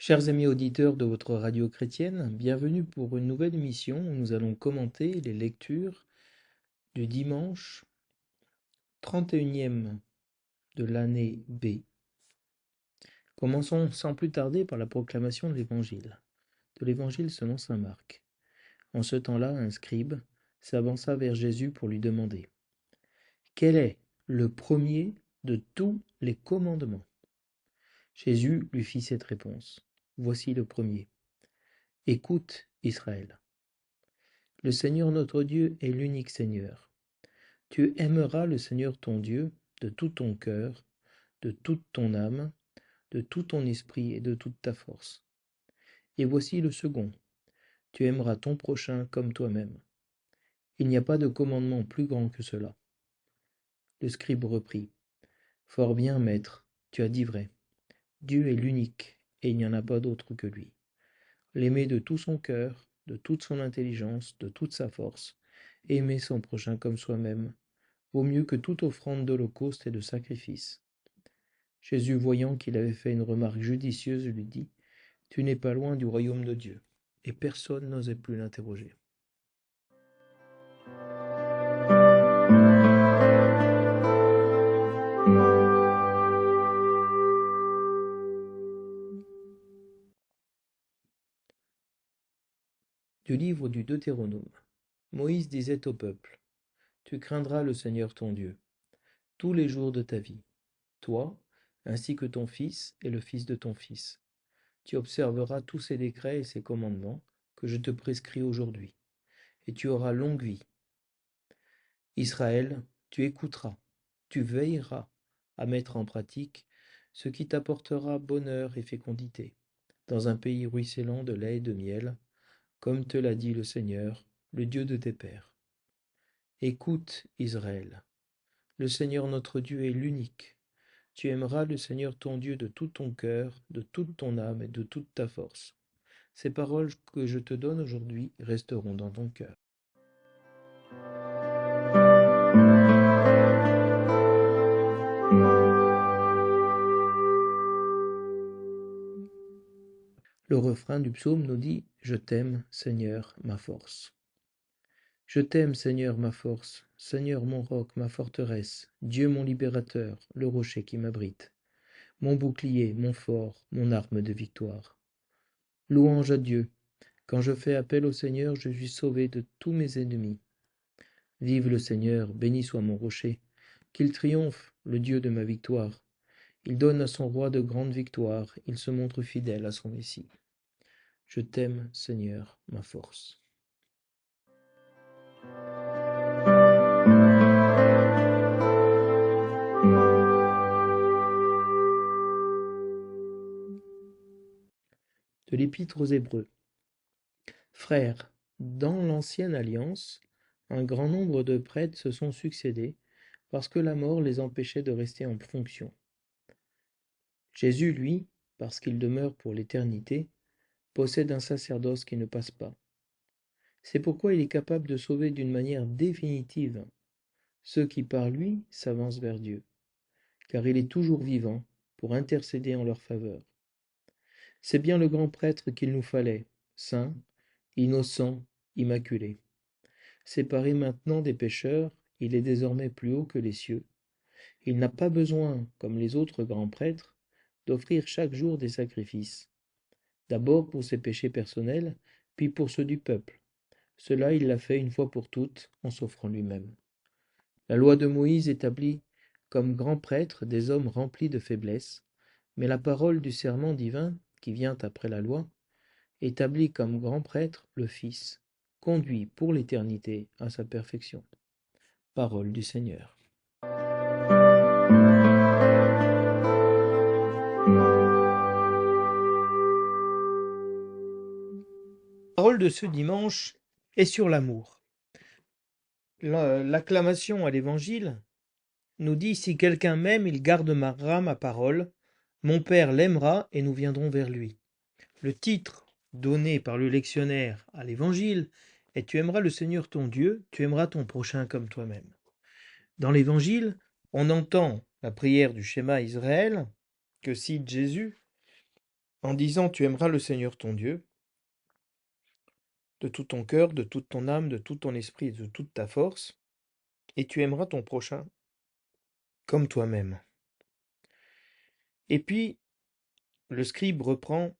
Chers amis auditeurs de votre radio chrétienne, bienvenue pour une nouvelle émission où nous allons commenter les lectures du dimanche 31e de l'année B. Commençons sans plus tarder par la proclamation de l'évangile selon saint Marc. En ce temps-là, un scribe s'avança vers Jésus pour lui demander: Quel est le premier de tous les commandements? Jésus lui fit cette réponse: Voici le premier. Écoute, Israël. Le Seigneur notre Dieu est l'unique Seigneur. Tu aimeras le Seigneur ton Dieu de tout ton cœur, de toute ton âme, de tout ton esprit et de toute ta force. Et voici le second. Tu aimeras ton prochain comme toi-même. Il n'y a pas de commandement plus grand que cela. Le scribe reprit: Fort bien, maître, tu as dit vrai. Dieu est l'unique, et il n'y en a pas d'autre que lui. L'aimer de tout son cœur, de toute son intelligence, de toute sa force, aimer son prochain comme soi-même, vaut mieux que toute offrande d'holocauste et de sacrifice. Jésus, voyant qu'il avait fait une remarque judicieuse, lui dit: Tu n'es pas loin du royaume de Dieu. Et personne n'osait plus l'interroger. Du livre du Deutéronome. Moïse disait au peuple: Tu craindras le Seigneur ton Dieu tous les jours de ta vie, toi, ainsi que ton fils et le fils de ton fils. Tu observeras tous ces décrets et ces commandements que je te prescris aujourd'hui, et tu auras longue vie. Israël, tu écouteras, tu veilleras à mettre en pratique ce qui t'apportera bonheur et fécondité, dans un pays ruisselant de lait et de miel, comme te l'a dit le Seigneur, le Dieu de tes pères. Écoute, Israël, le Seigneur notre Dieu est l'unique. Tu aimeras le Seigneur ton Dieu de tout ton cœur, de toute ton âme et de toute ta force. Ces paroles que je te donne aujourd'hui resteront dans ton cœur. Le refrain du psaume nous dit: Je t'aime, Seigneur, ma force. Je t'aime, Seigneur, ma force, Seigneur mon roc, ma forteresse, Dieu mon libérateur, le rocher qui m'abrite, mon bouclier, mon fort, mon arme de victoire. Louange à Dieu. Quand je fais appel au Seigneur, je suis sauvé de tous mes ennemis. Vive le Seigneur, béni soit mon rocher, qu'il triomphe, le Dieu de ma victoire. Il donne à son roi de grandes victoires, il se montre fidèle à son Messie. Je t'aime, Seigneur, ma force. De l'Épître aux Hébreux. Frères, dans l'ancienne alliance, un grand nombre de prêtres se sont succédés parce que la mort les empêchait de rester en fonction. Jésus, lui, parce qu'il demeure pour l'éternité, possède un sacerdoce qui ne passe pas. C'est pourquoi il est capable de sauver d'une manière définitive ceux qui par lui s'avancent vers Dieu, car il est toujours vivant pour intercéder en leur faveur. C'est bien le grand prêtre qu'il nous fallait, saint, innocent, immaculé. Séparé maintenant des pécheurs, il est désormais plus haut que les cieux. Il n'a pas besoin, comme les autres grands prêtres, d'offrir chaque jour des sacrifices. D'abord pour ses péchés personnels, puis pour ceux du peuple. Cela, il l'a fait une fois pour toutes, en s'offrant lui-même. La loi de Moïse établit comme grands prêtres des hommes remplis de faiblesse, mais la parole du serment divin, qui vient après la loi, établit comme grand prêtre le Fils, conduit pour l'éternité à sa perfection. Parole du Seigneur. La parole de ce dimanche est sur l'amour. L'acclamation à l'Évangile nous dit: si quelqu'un m'aime, il gardera ma parole. Mon Père l'aimera et nous viendrons vers lui. Le titre donné par le lectionnaire à l'Évangile est: Tu aimeras le Seigneur ton Dieu, tu aimeras ton prochain comme toi-même. Dans l'Évangile, on entend la prière du schéma Israël que cite Jésus en disant tu aimeras le Seigneur ton Dieu de tout ton cœur, de toute ton âme, de tout ton esprit et de toute ta force, et tu aimeras ton prochain comme toi-même. Et puis, le scribe reprend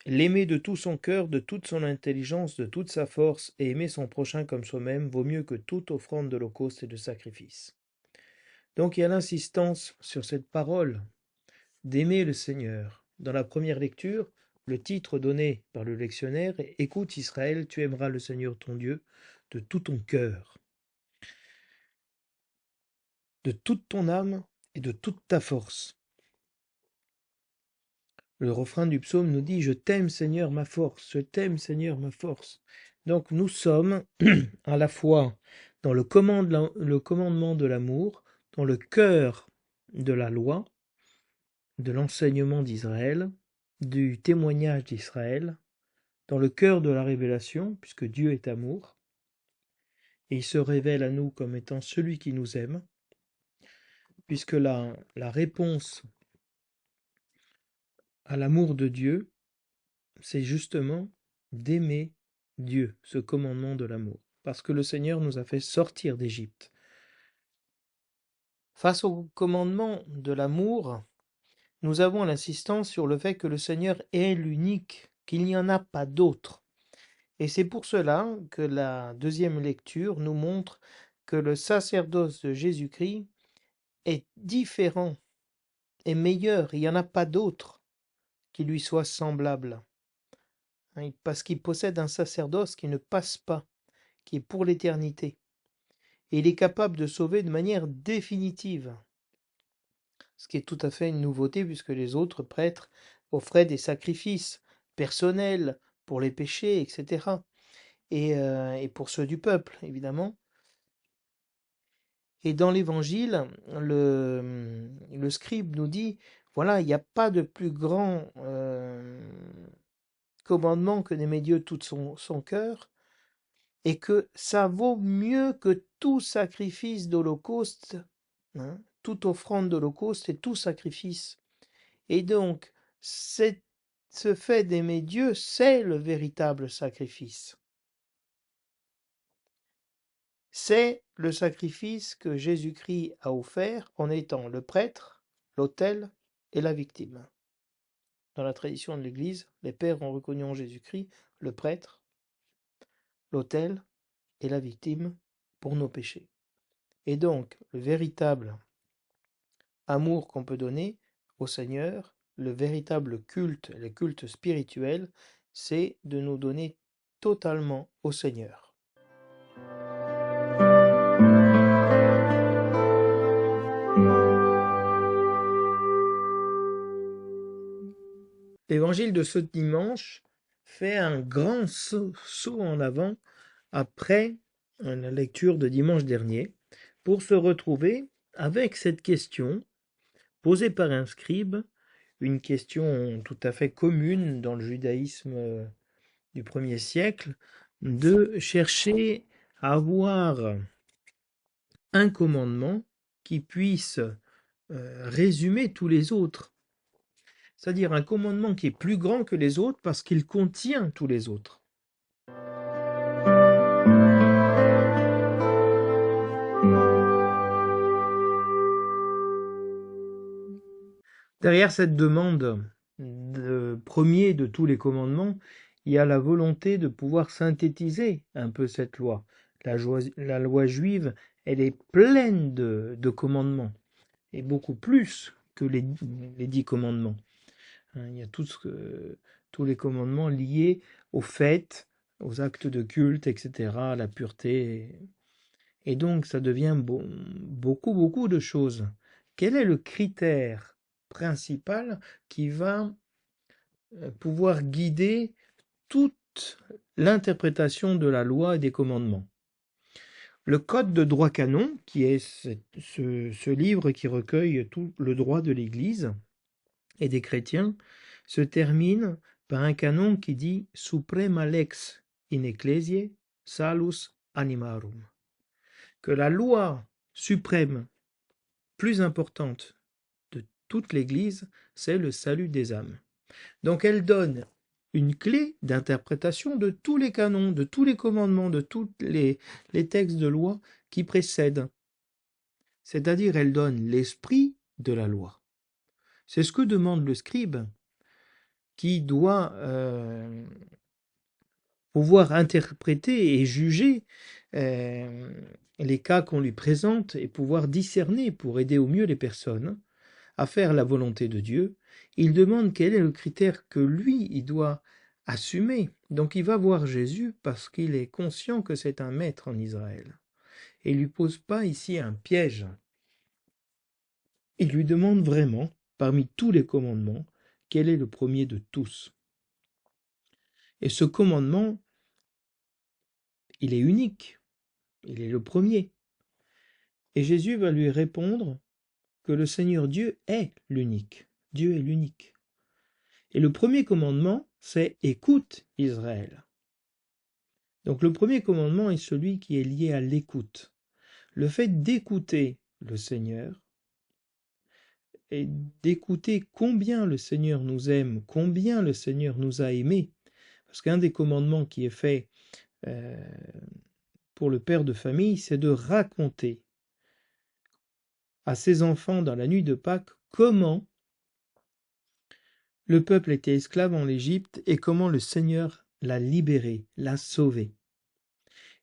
l'aimer de tout son cœur, de toute son intelligence, de toute sa force, et aimer son prochain comme soi-même vaut mieux que toute offrande d'holocauste et de sacrifice. Donc il y a l'insistance sur cette parole d'aimer le Seigneur. Dans la première lecture, le titre donné par le lectionnaire est Écoute Israël, tu aimeras le Seigneur ton Dieu de tout ton cœur, de toute ton âme et de toute ta force. Le refrain du psaume nous dit Je t'aime Seigneur ma force, je t'aime Seigneur ma force. Donc nous sommes à la fois dans le commandement de l'amour, dans le cœur de la loi, de l'enseignement d'Israël, du témoignage d'Israël, dans le cœur de la révélation, puisque Dieu est amour, et il se révèle à nous comme étant celui qui nous aime, puisque la réponse à l'amour de Dieu, c'est justement d'aimer Dieu, ce commandement de l'amour, parce que le Seigneur nous a fait sortir d'Égypte. Face au commandement de l'amour, nous avons l'insistance sur le fait que le Seigneur est l'unique, qu'il n'y en a pas d'autre. Et c'est pour cela que la deuxième lecture nous montre que le sacerdoce de Jésus-Christ est différent, est meilleur, il n'y en a pas d'autre qui lui soit semblable. Parce qu'il possède un sacerdoce qui ne passe pas, qui est pour l'éternité. Et il est capable de sauver de manière définitive. Ce qui est tout à fait une nouveauté puisque les autres prêtres offraient des sacrifices personnels pour les péchés, etc. Et pour ceux du peuple, évidemment. Et dans l'Évangile, le scribe nous dit, voilà, il n'y a pas de plus grand commandement que d'aimer Dieu de tout son cœur, et que ça vaut mieux que tout sacrifice d'holocauste, toute offrande d'holocauste et tout sacrifice. Et donc, ce fait d'aimer Dieu, c'est le véritable sacrifice. C'est le sacrifice que Jésus-Christ a offert en étant le prêtre, l'autel et la victime. Dans la tradition de l'Église, les pères ont reconnu en Jésus-Christ le prêtre, l'autel et la victime pour nos péchés. Et donc, le véritable amour qu'on peut donner au Seigneur, le véritable culte, le culte spirituel, c'est de nous donner totalement au Seigneur. L'évangile de ce dimanche fait un grand saut en avant après la lecture de dimanche dernier pour se retrouver avec cette question posée par un scribe, une question tout à fait commune dans le judaïsme du 1er siècle, de chercher à avoir un commandement qui puisse résumer tous les autres. C'est-à-dire un commandement qui est plus grand que les autres parce qu'il contient tous les autres. Derrière cette demande premier de tous les commandements, il y a la volonté de pouvoir synthétiser un peu cette loi. La loi juive, elle est pleine de commandements, et beaucoup plus que les 10 commandements. Il y a tous les commandements liés aux fêtes, aux actes de culte, etc., à la pureté. Et donc, ça devient beaucoup de choses. Quel est le critère principal qui va pouvoir guider toute l'interprétation de la loi et des commandements? Le Code de droit canon, qui est ce livre qui recueille tout le droit de l'Église et des chrétiens, se termine par un canon qui dit Suprema lex in ecclesiae salus animarum, que la loi suprême, plus importante de toute l'Église, c'est le salut des âmes. Donc elle donne une clé d'interprétation de tous les canons, de tous les commandements, de tous les textes de loi qui précèdent. C'est-à-dire elle donne l'esprit de la loi. C'est ce que demande le scribe, qui doit pouvoir interpréter et juger les cas qu'on lui présente et pouvoir discerner pour aider au mieux les personnes à faire la volonté de Dieu. Il demande quel est le critère que lui, il doit assumer. Donc il va voir Jésus parce qu'il est conscient que c'est un maître en Israël. Et il ne lui pose pas ici un piège. Il lui demande vraiment, parmi tous les commandements, quel est le premier de tous. Et ce commandement, il est unique, il est le premier. Et Jésus va lui répondre que le Seigneur Dieu est l'unique. Dieu est l'unique. Et le premier commandement, c'est « Écoute Israël ». Donc le premier commandement est celui qui est lié à l'écoute. Le fait d'écouter le Seigneur et d'écouter combien le Seigneur nous aime, combien le Seigneur nous a aimés. Parce qu'un des commandements qui est fait pour le père de famille, c'est de raconter à ses enfants dans la nuit de Pâques comment le peuple était esclave en l'Égypte et comment le Seigneur l'a libéré, l'a sauvé.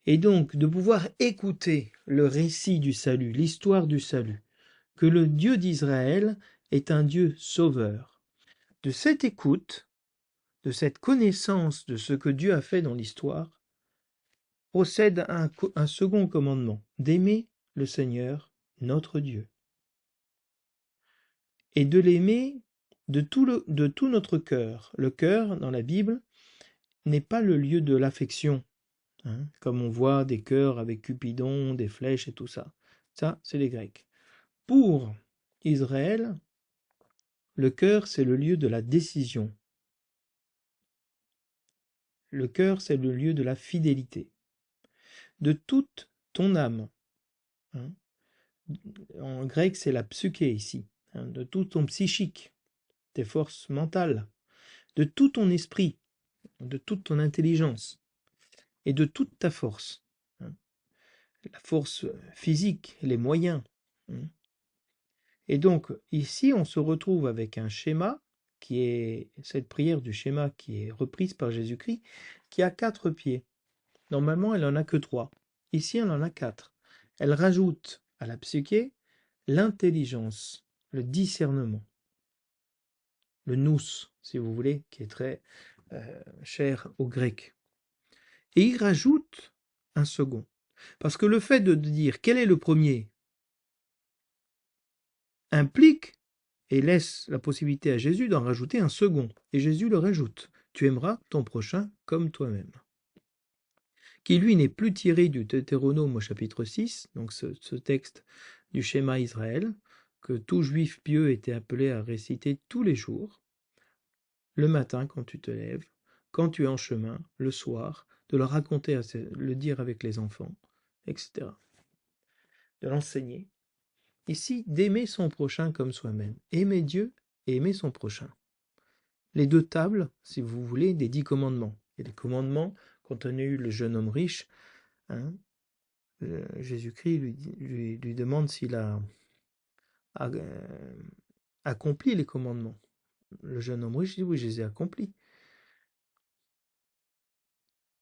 Et donc de pouvoir écouter le récit du salut, l'histoire du salut, que le Dieu d'Israël est un Dieu sauveur. De cette écoute, de cette connaissance de ce que Dieu a fait dans l'histoire, procède un second commandement, d'aimer le Seigneur, notre Dieu. Et de l'aimer de tout notre cœur. Le cœur, dans la Bible, n'est pas le lieu de l'affection, comme on voit des cœurs avec Cupidon, des flèches et tout ça. Ça, c'est les Grecs. Pour Israël, le cœur, c'est le lieu de la décision. Le cœur, c'est le lieu de la fidélité. De toute ton âme. En grec, c'est la psyché ici. De tout ton psychique, tes forces mentales, de tout ton esprit, de toute ton intelligence et de toute ta force. La force physique, les moyens. Et donc, ici, on se retrouve avec un schéma, qui est cette prière du schéma qui est reprise par Jésus-Christ, qui a 4 pieds. Normalement, elle n'en a que 3. Ici, elle en a 4. Elle rajoute à la psyché l'intelligence, le discernement, le nous, si vous voulez, qui est très cher aux Grecs. Et il rajoute un second. Parce que le fait de dire quel est le premier implique et laisse la possibilité à Jésus d'en rajouter un second. Et Jésus le rajoute. Tu aimeras ton prochain comme toi-même. Qui lui n'est plus tiré du Deutéronome au chapitre 6, donc ce texte du schéma Israël, que tout juif pieux était appelé à réciter tous les jours, le matin quand tu te lèves, quand tu es en chemin, le soir, de le raconter, le dire avec les enfants, etc. De l'enseigner. Ici, d'aimer son prochain comme soi-même. Aimer Dieu et aimer son prochain. Les 2 tables, si vous voulez, des 10 commandements. Il y a les commandements, quand on a eu le jeune homme riche, Jésus-Christ lui demande s'il a accompli les commandements. Le jeune homme riche dit oui, je les ai accomplis.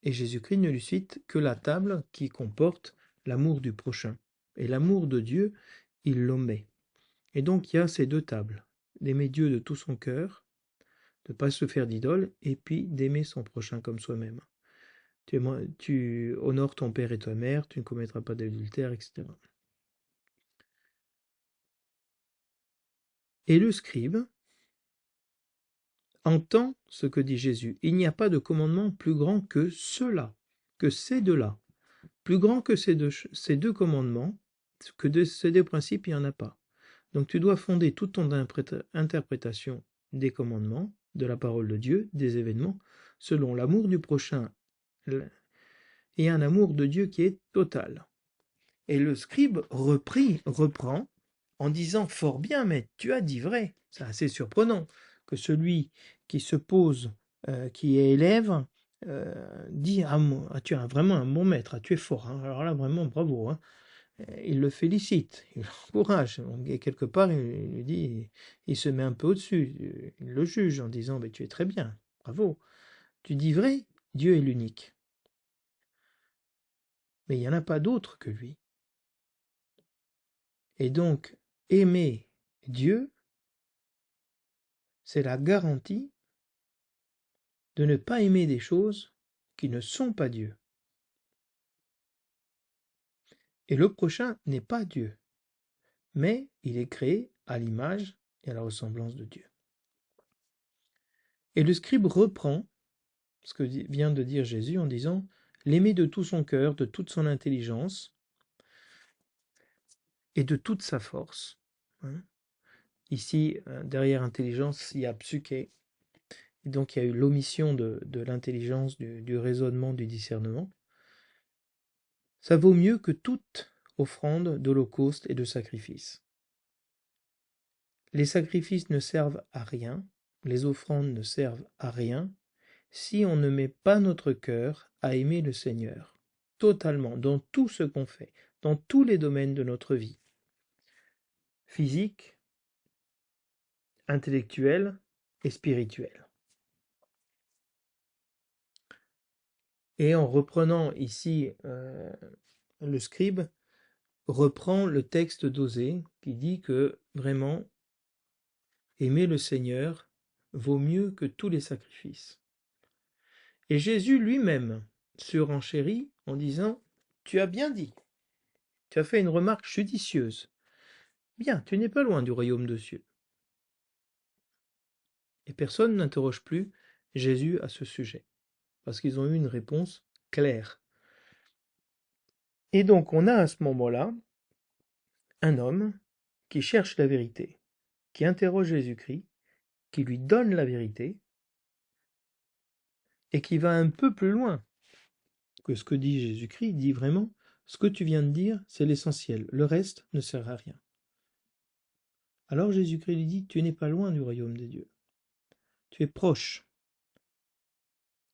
Et Jésus-Christ ne lui cite que la table qui comporte l'amour du prochain. Et l'amour de Dieu, il l'omet. Et donc il y a ces 2 tables. D'aimer Dieu de tout son cœur, de ne pas se faire d'idole, et puis d'aimer son prochain comme soi-même. Tu honores ton père et ta mère, tu ne commettras pas d'adultère, etc. Et le scribe entend ce que dit Jésus. Il n'y a pas de commandement plus grand que ceux-là, que ces 2-là. Plus grand que ces deux commandements, que de ces 2 principes, il n'y en a pas. Donc tu dois fonder toute ton interprétation des commandements, de la parole de Dieu, des événements, selon l'amour du prochain et un amour de Dieu qui est total. Et le scribe reprend en disant fort bien, mais tu as dit vrai. C'est assez surprenant que celui qui se pose, qui est élève, dit tu es vraiment un bon maître, tu es fort, hein. Alors là, vraiment, bravo, hein. Il le félicite, il l'encourage. Et quelque part, il lui dit, il se met un peu au-dessus, il le juge en disant tu es très bien, bravo. Tu dis vrai, Dieu est l'unique. Mais il n'y en a pas d'autre que lui. Et donc, aimer Dieu, c'est la garantie de ne pas aimer des choses qui ne sont pas Dieu. Et le prochain n'est pas Dieu, mais il est créé à l'image et à la ressemblance de Dieu. Et le scribe reprend ce que vient de dire Jésus en disant l'aimer de tout son cœur, de toute son intelligence et de toute sa force. Hein. Ici, derrière intelligence, il y a psyché. Et donc il y a eu l'omission de l'intelligence, du raisonnement, du discernement. Ça vaut mieux que toute offrande d'holocauste et de sacrifice. Les sacrifices ne servent à rien, les offrandes ne servent à rien, si on ne met pas notre cœur à aimer le Seigneur, totalement, dans tout ce qu'on fait, dans tous les domaines de notre vie, physique, intellectuelle et spirituelle. Et en reprenant ici, le scribe reprend le texte d'Osée qui dit que vraiment, aimer le Seigneur vaut mieux que tous les sacrifices. Et Jésus lui-même surenchérit en disant « Tu as bien dit, tu as fait une remarque judicieuse. Bien, tu n'es pas loin du royaume de cieux. » Et personne n'interroge plus Jésus à ce sujet, parce qu'ils ont eu une réponse claire. Et donc on a à ce moment-là un homme qui cherche la vérité, qui interroge Jésus-Christ, qui lui donne la vérité, et qui va un peu plus loin que ce que dit Jésus-Christ. Il dit vraiment, ce que tu viens de dire, c'est l'essentiel, le reste ne sert à rien. Alors Jésus-Christ lui dit, tu n'es pas loin du royaume des dieux, tu es proche.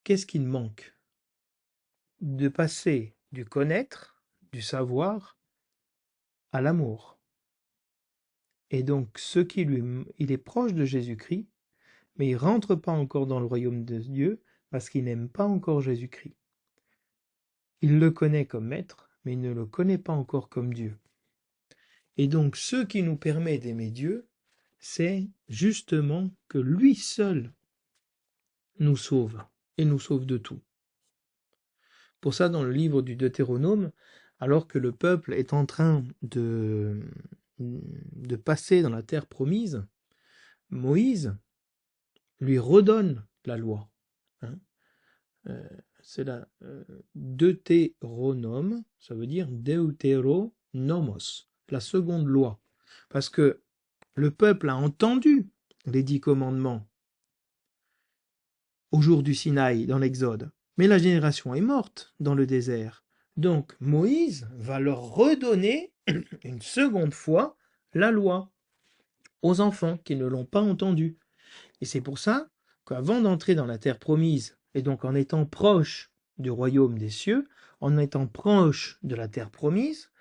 Qu'est-ce qu'il manque? De passer du connaître, du savoir, à l'amour. Et donc, il est proche de Jésus-Christ, mais il rentre pas encore dans le royaume de Dieu parce qu'il n'aime pas encore Jésus-Christ. Il le connaît comme maître, mais il ne le connaît pas encore comme Dieu. Et donc, ce qui nous permet d'aimer Dieu, c'est justement que lui seul nous sauve, et nous sauve de tout. Pour ça, dans le livre du Deutéronome, alors que le peuple est en train de passer dans la terre promise, Moïse lui redonne la loi. Hein. C'est la Deutéronome, ça veut dire Deutéronomos, la seconde loi. Parce que le peuple a entendu les 10 commandements au jour du Sinaï dans l'Exode, mais la génération est morte dans le désert. Donc Moïse va leur redonner une seconde fois la loi aux enfants qui ne l'ont pas entendu. Et c'est pour ça qu'avant d'entrer dans la terre promise, et donc en étant proche du royaume des cieux, en étant proche de la terre promise,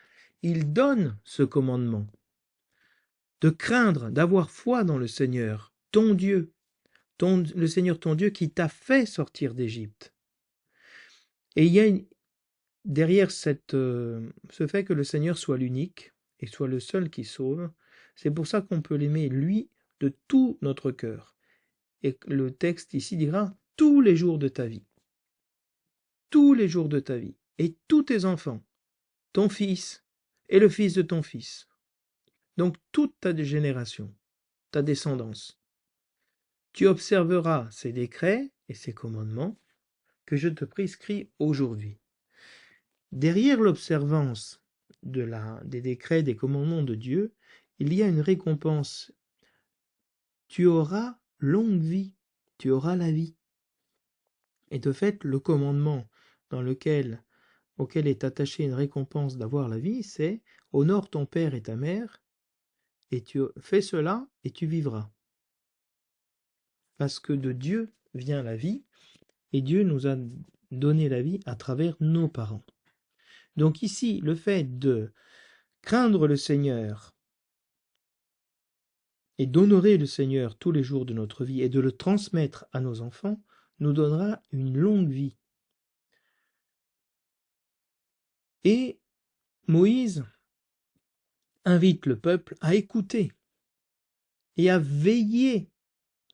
il donne ce commandement de craindre, d'avoir foi dans le Seigneur, ton Dieu, le Seigneur ton Dieu qui t'a fait sortir d'Égypte. Et il y a derrière ce fait que le Seigneur soit l'unique et soit le seul qui sauve, c'est pour ça qu'on peut l'aimer, lui, de tout notre cœur. Et le texte ici dira tous les jours de ta vie. Tous les jours de ta vie. Et tous tes enfants, ton fils et le fils de ton fils. Donc toute ta génération, ta descendance. Tu observeras ces décrets et ces commandements que je te prescris aujourd'hui. Derrière l'observance des décrets, des commandements de Dieu, il y a une récompense. Tu auras longue vie, tu auras la vie. Et de fait, le commandement auquel est attachée une récompense d'avoir la vie, c'est honore ton père et ta mère, et tu fais cela et tu vivras. Parce que de Dieu vient la vie, et Dieu nous a donné la vie à travers nos parents. Donc ici, le fait de craindre le Seigneur et d'honorer le Seigneur tous les jours de notre vie et de le transmettre à nos enfants nous donnera une longue vie. Et Moïse invite le peuple à écouter et à veiller,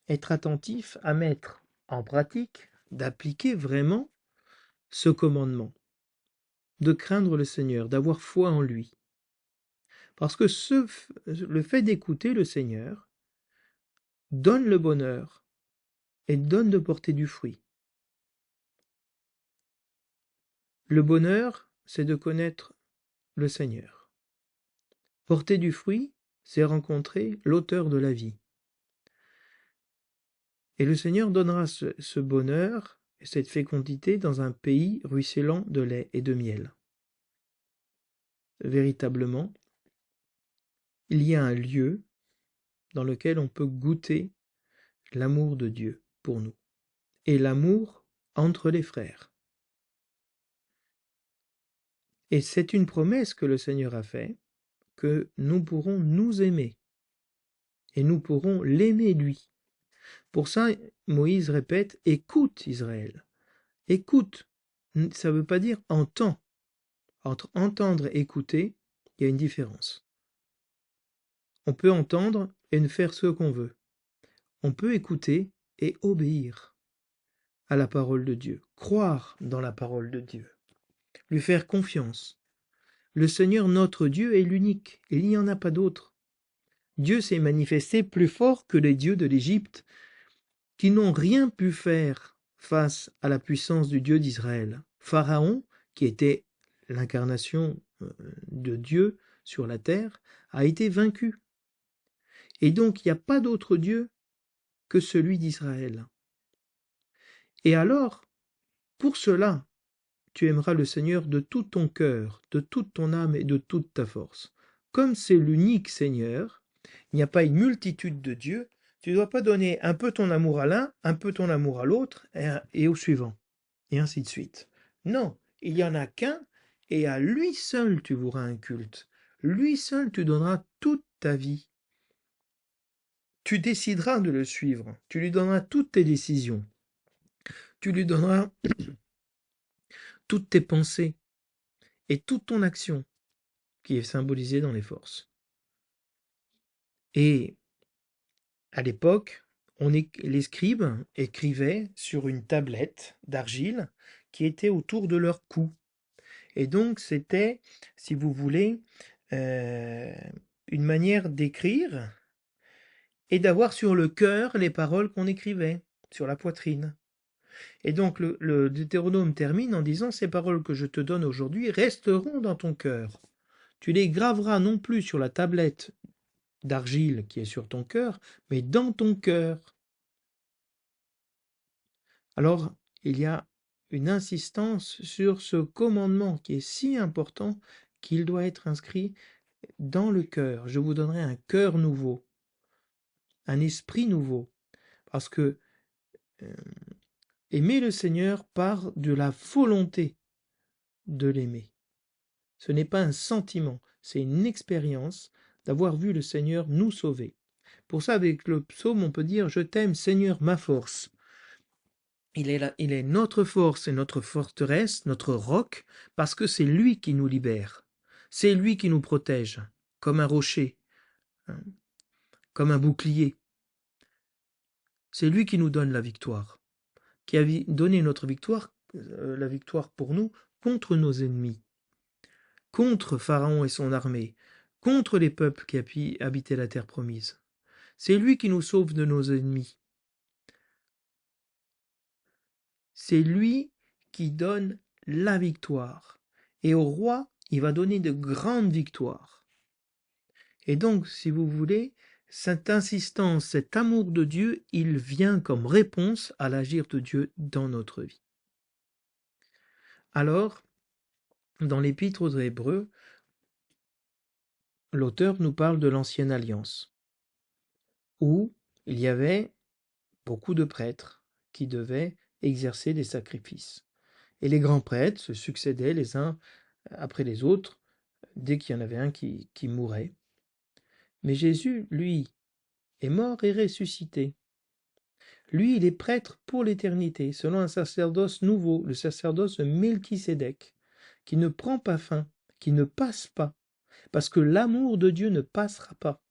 être attentif à mettre en pratique, d'appliquer vraiment ce commandement, de craindre le Seigneur, d'avoir foi en lui. Parce que le fait d'écouter le Seigneur donne le bonheur et donne de porter du fruit. Le bonheur, c'est de connaître le Seigneur. Porter du fruit, c'est rencontrer l'auteur de la vie. Et le Seigneur donnera ce bonheur et cette fécondité dans un pays ruisselant de lait et de miel. Véritablement, il y a un lieu dans lequel on peut goûter l'amour de Dieu pour nous et l'amour entre les frères. Et c'est une promesse que le Seigneur a faite, que nous pourrons nous aimer et nous pourrons l'aimer lui. Pour ça, Moïse répète: écoute Israël, écoute. Ça ne veut pas dire entends. Entre entendre et écouter, il y a une différence. On peut entendre et ne faire ce qu'on veut. On peut écouter et obéir à la parole de Dieu, croire dans la parole de Dieu, lui faire confiance. Le Seigneur notre Dieu est l'unique, il n'y en a pas d'autre. Dieu s'est manifesté plus fort que les dieux de l'Égypte, qui n'ont rien pu faire face à la puissance du Dieu d'Israël. Pharaon, qui était l'incarnation de Dieu sur la terre, a été vaincu. Et donc il n'y a pas d'autre Dieu que celui d'Israël. Et alors, pour cela, tu aimeras le Seigneur de tout ton cœur, de toute ton âme et de toute ta force. Comme c'est l'unique Seigneur, il n'y a pas une multitude de dieux, tu ne dois pas donner un peu ton amour à l'un, un peu ton amour à l'autre et au suivant, et ainsi de suite. Non, il n'y en a qu'un, et à lui seul tu voueras un culte. Lui seul tu donneras toute ta vie. Tu décideras de le suivre, tu lui donneras toutes tes décisions. Tu lui donneras toutes tes pensées et toute ton action, qui est symbolisée dans les forces. Et à l'époque, les scribes écrivaient sur une tablette d'argile qui était autour de leur cou. Et donc c'était, si vous voulez, une manière d'écrire et d'avoir sur le cœur les paroles qu'on écrivait, sur la poitrine. Et donc le Deutéronome termine en disant: ces paroles que je te donne aujourd'hui resteront dans ton cœur. Tu les graveras non plus sur la tablette d'argile qui est sur ton cœur, mais dans ton cœur. Alors, il y a une insistance sur ce commandement qui est si important qu'il doit être inscrit dans le cœur. Je vous donnerai un cœur nouveau, un esprit nouveau, parce que aimer le Seigneur part de la volonté de l'aimer. Ce n'est pas un sentiment, c'est une expérience d'avoir vu le Seigneur nous sauver. Pour ça, avec le psaume, on peut dire: je t'aime, Seigneur, ma force. Il est notre force et notre forteresse, notre roc, parce que c'est lui qui nous libère. C'est lui qui nous protège, comme un rocher, hein, comme un bouclier. C'est lui qui nous donne la victoire, qui a donné notre victoire, la victoire pour nous, contre nos ennemis, contre Pharaon et son armée, contre les peuples qui habitaient la terre promise. C'est lui qui nous sauve de nos ennemis. C'est lui qui donne la victoire. Et au roi, il va donner de grandes victoires. Et donc, si vous voulez, cette insistance, cet amour de Dieu, il vient comme réponse à l'agir de Dieu dans notre vie. Alors, dans l'Épître aux Hébreux, l'auteur nous parle de l'Ancienne Alliance, où il y avait beaucoup de prêtres qui devaient exercer des sacrifices. Et les grands prêtres se succédaient les uns après les autres, dès qu'il y en avait un qui mourait. Mais Jésus, lui, est mort et ressuscité. Lui, il est prêtre pour l'éternité, selon un sacerdoce nouveau, le sacerdoce de Melchisédek, qui ne prend pas fin, qui ne passe pas, parce que l'amour de Dieu ne passera pas.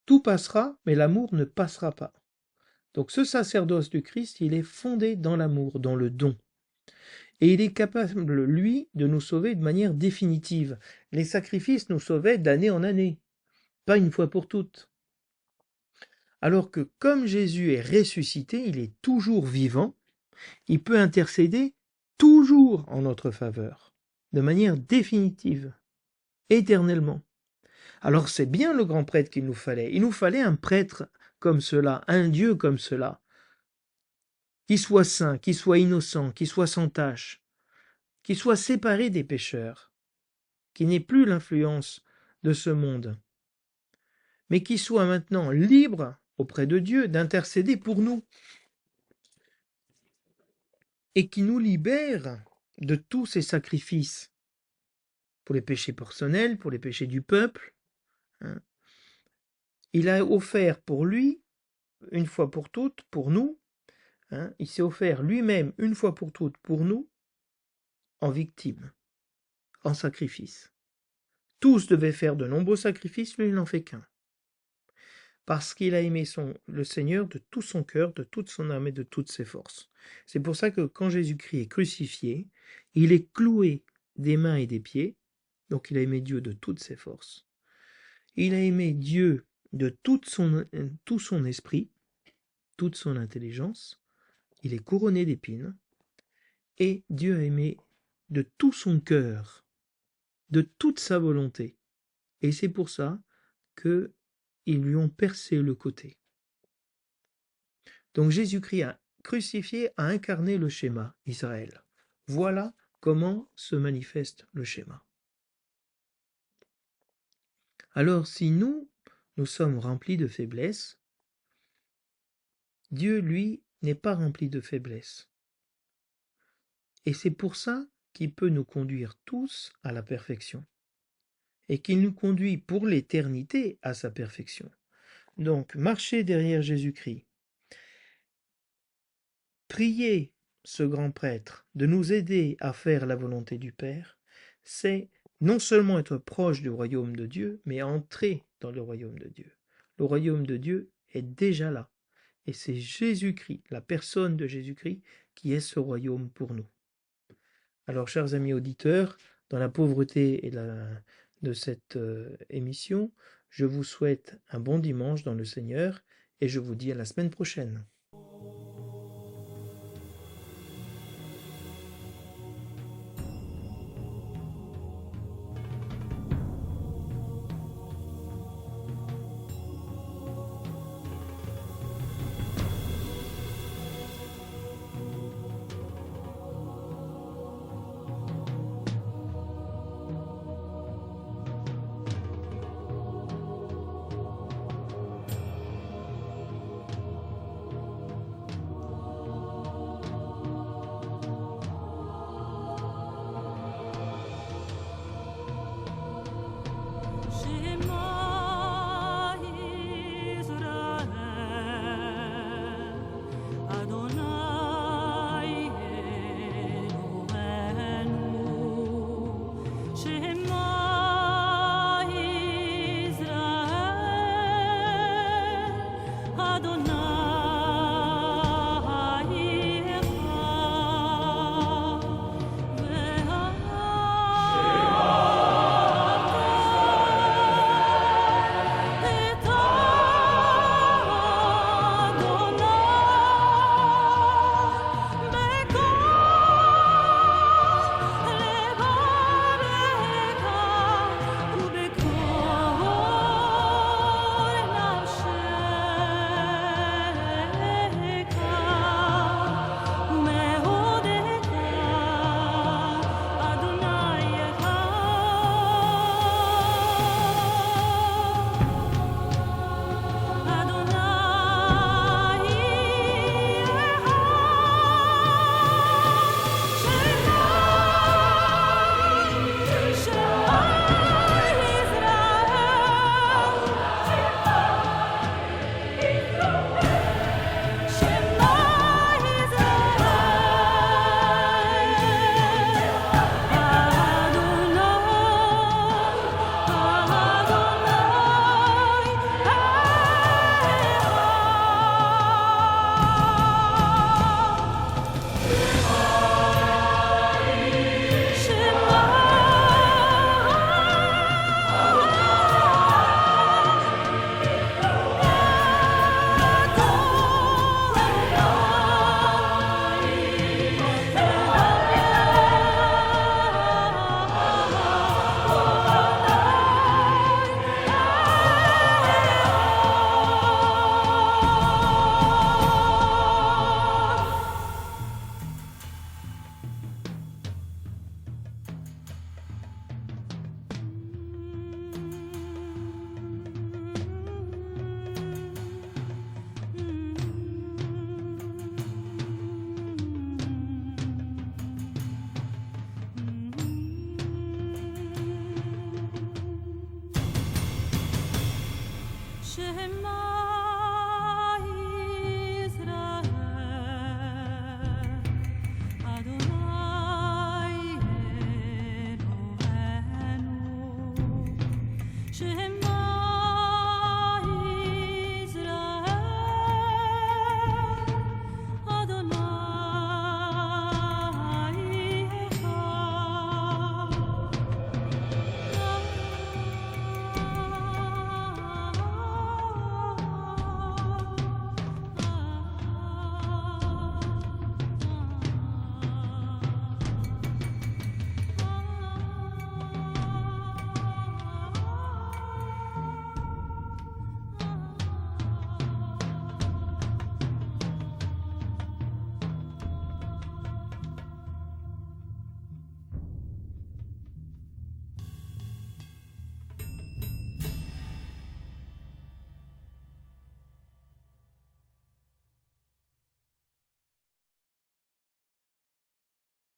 Tout passera, mais l'amour ne passera pas. Donc ce sacerdoce du Christ, il est fondé dans l'amour, dans le don. Et il est capable, lui, de nous sauver de manière définitive. Les sacrifices nous sauvaient d'année en année, pas une fois pour toutes. Alors que comme Jésus est ressuscité, il est toujours vivant, il peut intercéder toujours en notre faveur, de manière définitive, éternellement. Alors c'est bien le grand prêtre qu'il nous fallait. Il nous fallait un prêtre comme cela, un Dieu comme cela, qui soit saint, qui soit innocent, qui soit sans tache, qui soit séparé des pécheurs, qui n'ait plus l'influence de ce monde, mais qui soit maintenant libre auprès de Dieu d'intercéder pour nous et qui nous libère de tous ces sacrifices pour les péchés personnels, pour les péchés du peuple. Il a offert pour lui, une fois pour toutes, pour nous, il s'est offert lui-même une fois pour toutes pour nous, en victime, en sacrifice. Tous devaient faire de nombreux sacrifices, lui il n'en fait qu'un. Parce qu'il a aimé le Seigneur de tout son cœur, de toute son âme et de toutes ses forces. C'est pour ça que quand Jésus-Christ est crucifié, il est cloué des mains et des pieds, donc il a aimé Dieu de toutes ses forces. Il a aimé Dieu de tout son esprit, toute son intelligence, il est couronné d'épines, et Dieu a aimé de tout son cœur, de toute sa volonté. Et c'est pour ça qu'ils lui ont percé le côté. Donc Jésus-Christ a crucifié, a incarné le schéma Israël. Voilà comment se manifeste le schéma. Alors si nous sommes remplis de faiblesses, Dieu, lui, n'est pas rempli de faiblesses. Et c'est pour ça qu'il peut nous conduire tous à la perfection. Et qu'il nous conduit pour l'éternité à sa perfection. Donc, marcher derrière Jésus-Christ, prier ce grand prêtre de nous aider à faire la volonté du Père, c'est non seulement être proche du royaume de Dieu, mais entrer dans le royaume de Dieu. Le royaume de Dieu est déjà là. Et c'est Jésus-Christ, la personne de Jésus-Christ, qui est ce royaume pour nous. Alors, chers amis auditeurs, dans la pauvreté de cette émission, je vous souhaite un bon dimanche dans le Seigneur et je vous dis à la semaine prochaine.